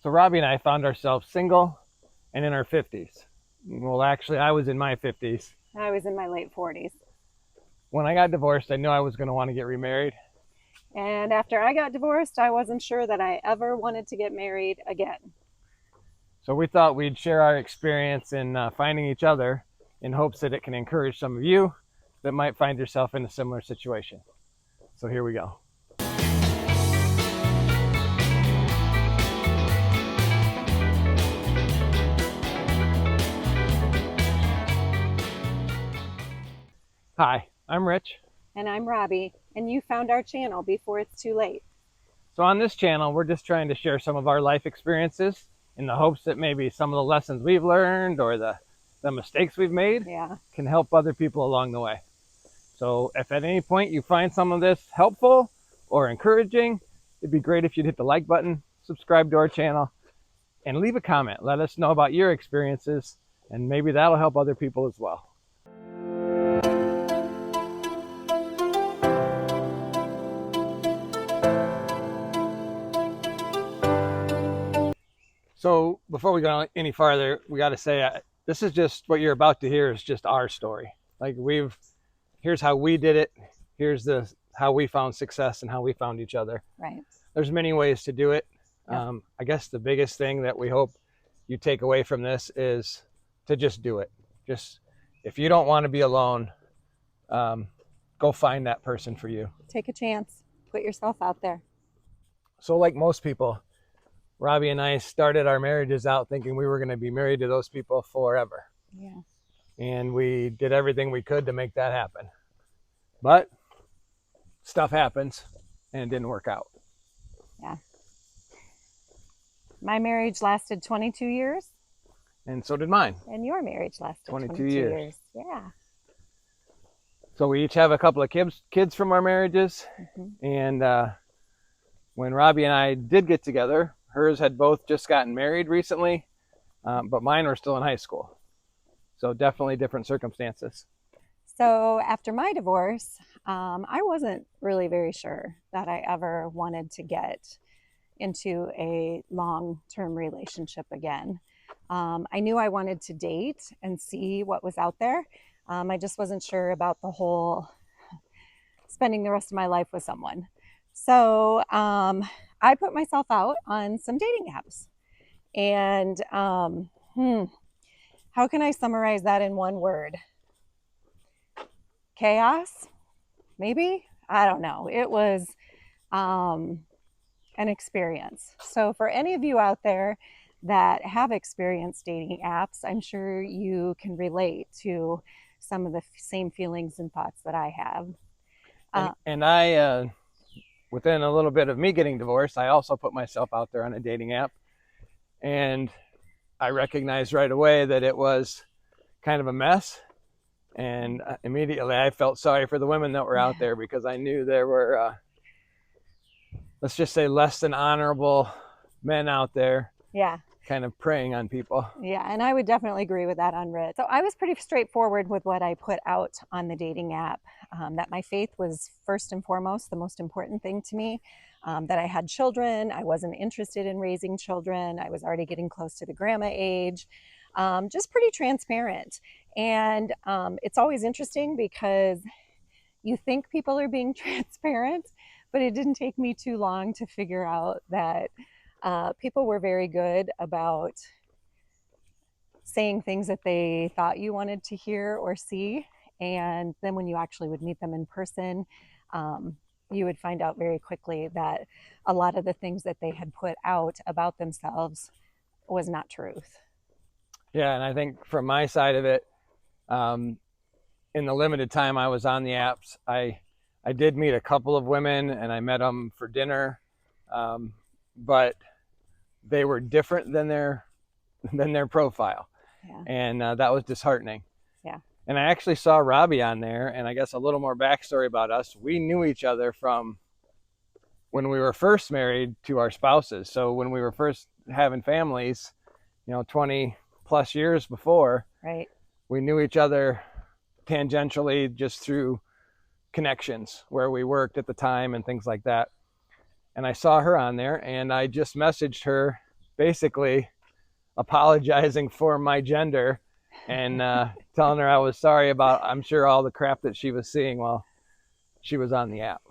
So Robbie and I found ourselves single and in our 50s. Well, actually, I was in my 50s. I was in my late 40s. When I got divorced, I knew I was going to want to get remarried. And after I got divorced, I wasn't sure that I ever wanted to get married again. So we thought we'd share our experience in finding each other in hopes that it can encourage some of you that might find yourself in a similar situation. So here we go. Hi, I'm Rich. And I'm Robbie, and you found our channel before it's too late. So on this channel, we're just trying to share some of our life experiences in the hopes that maybe some of the lessons we've learned or the mistakes we've made can help other people along the way. So if at any point you find some of this helpful or encouraging, it'd be great if you'd hit the like button, subscribe to our channel, and leave a comment. Let us know about your experiences, and maybe that'll help other people as well. So before we go any farther, we got to say this is just what you're about to hear is just our story. Like here's how we did it. Here's how we found success and how we found each other. Right. There's many ways to do it. Yeah. I guess the biggest thing that we hope you take away from this is to just do it. Just if you don't want to be alone, go find that person for you. Take a chance. Put yourself out there. So like most people, Robbie and I started our marriages out thinking we were going to be married to those people forever. Yeah. And we did everything we could to make that happen. But stuff happens and it didn't work out. Yeah. My marriage lasted 22 years. And so did mine. And your marriage lasted 22 years. Yeah. So we each have a couple of kids from our marriages. Mm-hmm. And when Robbie and I did get together, hers had both just gotten married recently, but mine were still in high school. So definitely different circumstances. So after my divorce, I wasn't really very sure that I ever wanted to get into a long-term relationship again. I knew I wanted to date and see what was out there. I just wasn't sure about the whole spending the rest of my life with someone. So I put myself out on some dating apps. And how can I summarize that in one word? Chaos? Maybe? I don't know. It was an experience. So for any of you out there that have experienced dating apps, I'm sure you can relate to some of the same feelings and thoughts that I have. And I... within a little bit of me getting divorced, I also put myself out there on a dating app. And I recognized right away that it was kind of a mess. And immediately I felt sorry for the women that were out there because I knew there were, let's just say, less than honorable men out there. Yeah. Kind of preying on people. Yeah, and I would definitely agree with that on Rich. So I was pretty straightforward with what I put out on the dating app, that my faith was first and foremost the most important thing to me, that I had children. I wasn't interested in raising children. I was already getting close to the grandma age, just pretty transparent. And it's always interesting because you think people are being transparent, but it didn't take me too long to figure out that people were very good about saying things that they thought you wanted to hear or see. And then when you actually would meet them in person, you would find out very quickly that a lot of the things that they had put out about themselves was not truth. Yeah, and I think from my side of it, in the limited time I was on the apps, I did meet a couple of women and I met them for dinner, but they were different than their profile. Yeah. And that was disheartening. Yeah. And I actually saw Robbie on there, and I guess a little more backstory about us. We knew each other from when we were first married to our spouses. So when we were first having families, 20 plus years before, right, we knew each other tangentially just through connections where we worked at the time and things like that. And I saw her on there and I just messaged her basically apologizing for my gender and telling her I was sorry about, I'm sure, all the crap that she was seeing while she was on the app.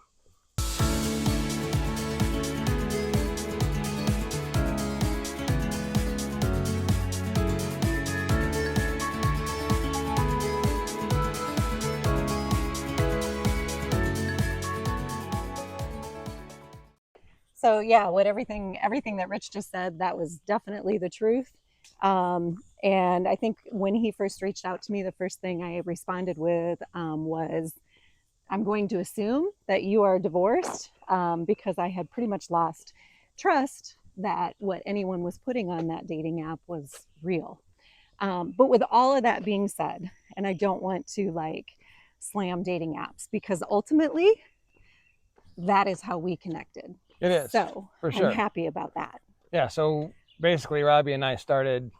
So yeah, everything that Rich just said, that was definitely the truth. And I think when he first reached out to me, the first thing I responded with was, I'm going to assume that you are divorced, because I had pretty much lost trust that what anyone was putting on that dating app was real. But with all of that being said, and I don't want to like slam dating apps, because ultimately that is how we connected. It is. So for sure. I'm happy about that. Yeah. So basically, Robbie and I started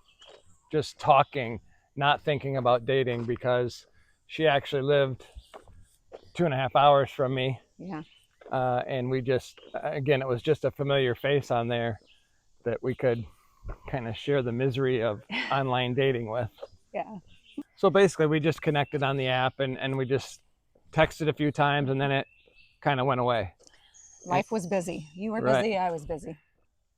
just talking, not thinking about dating, because she actually lived 2.5 hours from me. Yeah. And we just, again, it was just a familiar face on there that we could kind of share the misery of online dating with. Yeah. So basically, we just connected on the app, and we just texted a few times, and then it kind of went away. Life was busy. You were busy. Right. I was busy.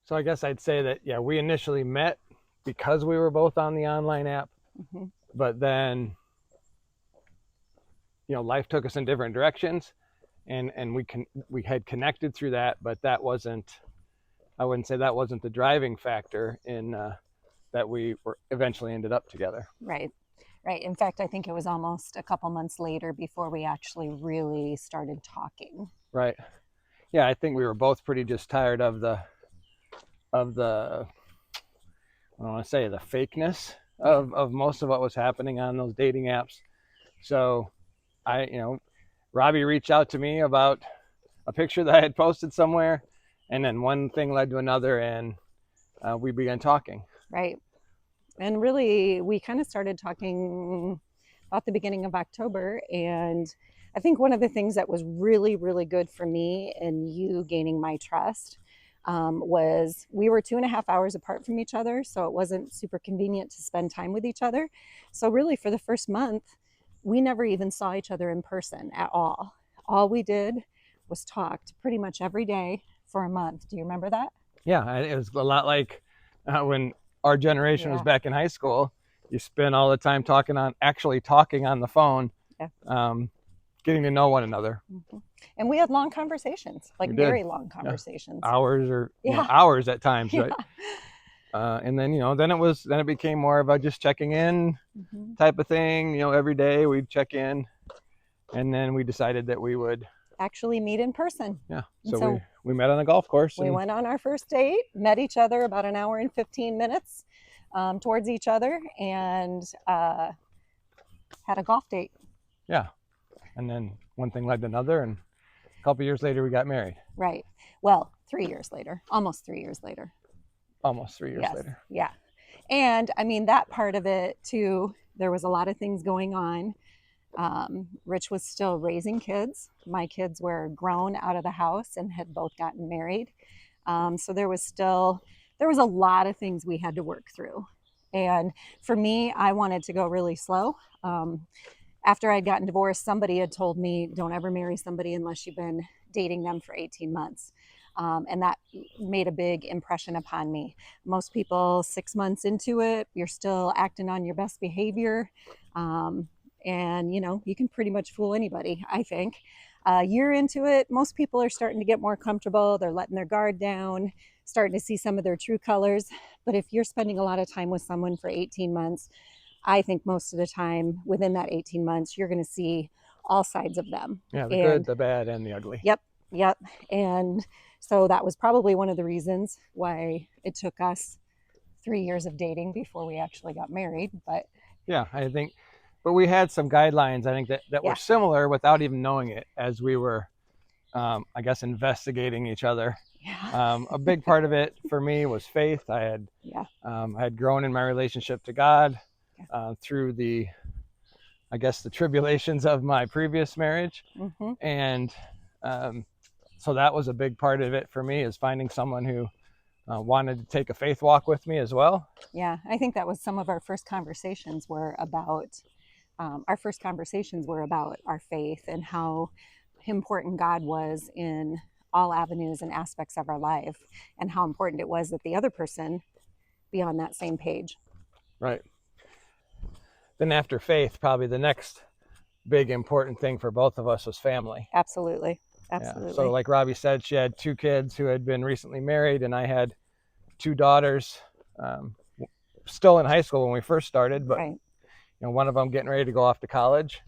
So I guess I'd say that, yeah, we initially met because we were both on the online app, but then, life took us in different directions, and we had connected through that, but that wasn't, I wouldn't say that wasn't the driving factor in that we were eventually ended up together. Right. In fact, I think it was almost a couple months later before we actually really started talking. Right. Yeah, I think we were both pretty just tired of the I don't want to say the fakeness of most of what was happening on those dating apps. So Robbie reached out to me about a picture that I had posted somewhere, and then one thing led to another, and we began talking. Right. And really, we kind of started talking about the beginning of October. And I think one of the things that was really, really good for me and you gaining my trust was we were 2.5 hours apart from each other. So it wasn't super convenient to spend time with each other. So really, for the first month, we never even saw each other in person at all. All we did was talked pretty much every day for a month. Do you remember that? Yeah, it was a lot like when our generation was back in high school. You spend all the time talking on the phone, getting to know one another. And we had long conversations, like very long conversations. Hours or hours at times, right? And then, then it became more of a just checking in type of thing. Every day we'd check in, and then we decided that we would actually meet in person. Yeah. So we met on a golf course. We went on our first date, met each other about an hour and 15 minutes towards each other, and had a golf date. Yeah. And then one thing led to another, and a couple years later we got married. Right. Well, 3 years later, almost 3 years later. Almost 3 years later. Yeah. And I mean, that part of it too, there was a lot of things going on. Rich was still raising kids. My kids were grown out of the house and had both gotten married. So there was a lot of things we had to work through. And for me, I wanted to go really slow. After I'd gotten divorced, somebody had told me, don't ever marry somebody unless you've been dating them for 18 months. And that made a big impression upon me. Most people, 6 months into it, you're still acting on your best behavior. And, you can pretty much fool anybody, I think. A year into it, most people are starting to get more comfortable. They're letting their guard down, starting to see some of their true colors. But if you're spending a lot of time with someone for 18 months, I think most of the time within that 18 months, you're going to see all sides of them. Yeah, the good, the bad, and the ugly. Yep. And so that was probably one of the reasons why it took us 3 years of dating before we actually got married. But yeah, I think, but we had some guidelines, I think, that were similar without even knowing it as we were, I guess, investigating each other. Yeah. A big part of it for me was faith. I had grown in my relationship to God through the tribulations of my previous marriage. And so that was a big part of it for me, is finding someone who wanted to take a faith walk with me as well. Yeah, I think that was some of our first conversations were about our faith and how important God was in all avenues and aspects of our life, and how important it was that the other person be on that same page. Right. Then after faith, probably the next big important thing for both of us was family. Absolutely. Yeah. So like Robbie said, she had 2 kids who had been recently married, and I had 2 daughters, still in high school when we first started, but right. One of them getting ready to go off to college,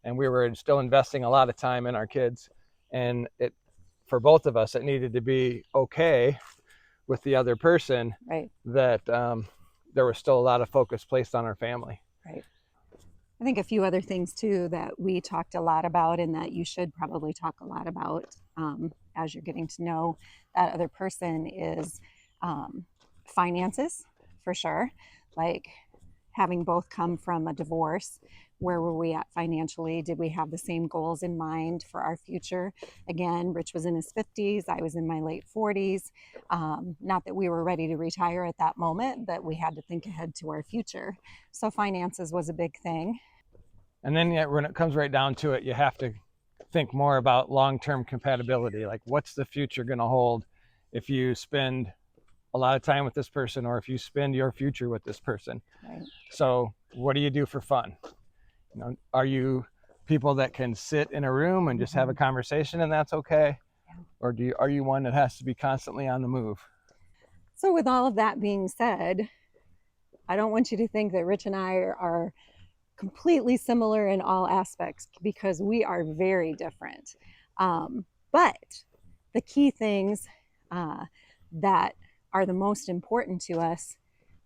and we were still investing a lot of time in our kids. And for both of us, it needed to be okay with the other person, right, that there was still a lot of focus placed on our family. Right. I think a few other things too that we talked a lot about, and that you should probably talk a lot about as you're getting to know that other person, is finances, for sure. Like, having both come from a divorce, where were we at financially? Did we have the same goals in mind for our future? Again, Rich was in his 50s, I was in my late 40s. Not that we were ready to retire at that moment, but we had to think ahead to our future. So finances was a big thing. And then when it comes right down to it, you have to think more about long-term compatibility. Like, what's the future going to hold if you spend a lot of time with this person, or if you spend your future with this person? Right. So what do you do for fun? Are you people that can sit in a room and just have a conversation and that's okay? Yeah. Or are you one that has to be constantly on the move? So with all of that being said, I don't want you to think that Rich and I are completely similar in all aspects, because we are very different. But the key things that are the most important to us,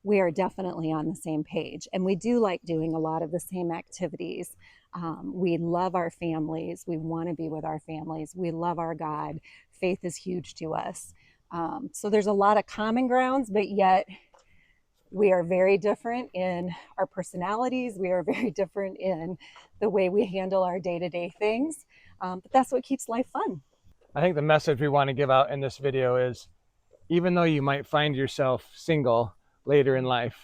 we are definitely on the same page. And we do like doing a lot of the same activities. We love our families. We want to be with our families. We love our God. Faith is huge to us. So there's a lot of common grounds, but yet we are very different in our personalities. We are very different in the way we handle our day-to-day things. But that's what keeps life fun. I think the message we want to give out in this video is, even though you might find yourself single later in life,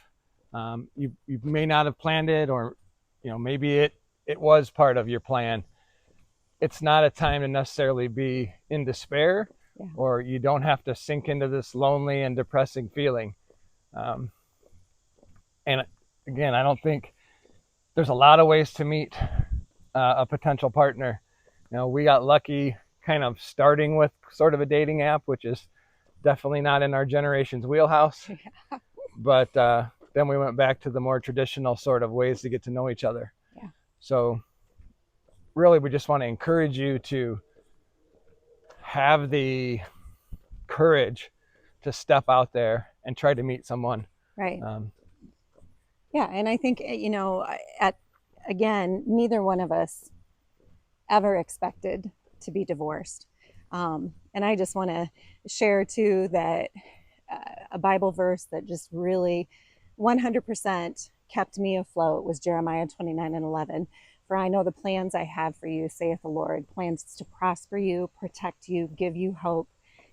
you may not have planned it, or maybe it was part of your plan. It's not a time to necessarily be in despair, yeah, or you don't have to sink into this lonely and depressing feeling. And again, I don't think there's a lot of ways to meet a potential partner. We got lucky kind of starting with sort of a dating app, which is definitely not in our generation's wheelhouse. Yeah. But then we went back to the more traditional sort of ways to get to know each other. Yeah. So really, we just want to encourage you to have the courage to step out there and try to meet someone. Right. Yeah, and I think, again, neither one of us ever expected to be divorced. And I just want to share too that a Bible verse that just really 100% kept me afloat was Jeremiah 29:11. For I know the plans I have for you, saith the Lord, plans to prosper you, protect you, give you hope,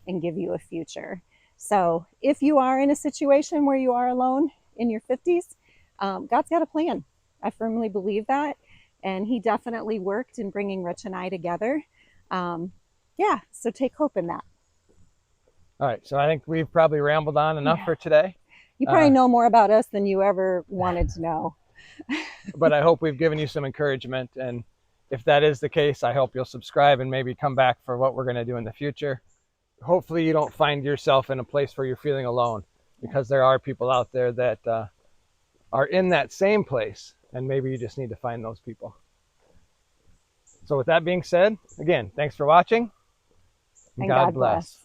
and give you a future. So if you are in a situation where you are alone in your 50s, God's got a plan. I firmly believe that. And he definitely worked in bringing Rich and I together. Yeah, so take hope in that. All right, so I think we've probably rambled on enough for today. You probably know more about us than you ever wanted to know. But I hope we've given you some encouragement. And if that is the case, I hope you'll subscribe and maybe come back for what we're going to do in the future. Hopefully you don't find yourself in a place where you're feeling alone, because there are people out there that are in that same place, and maybe you just need to find those people. So with that being said, again, thanks for watching, and God bless.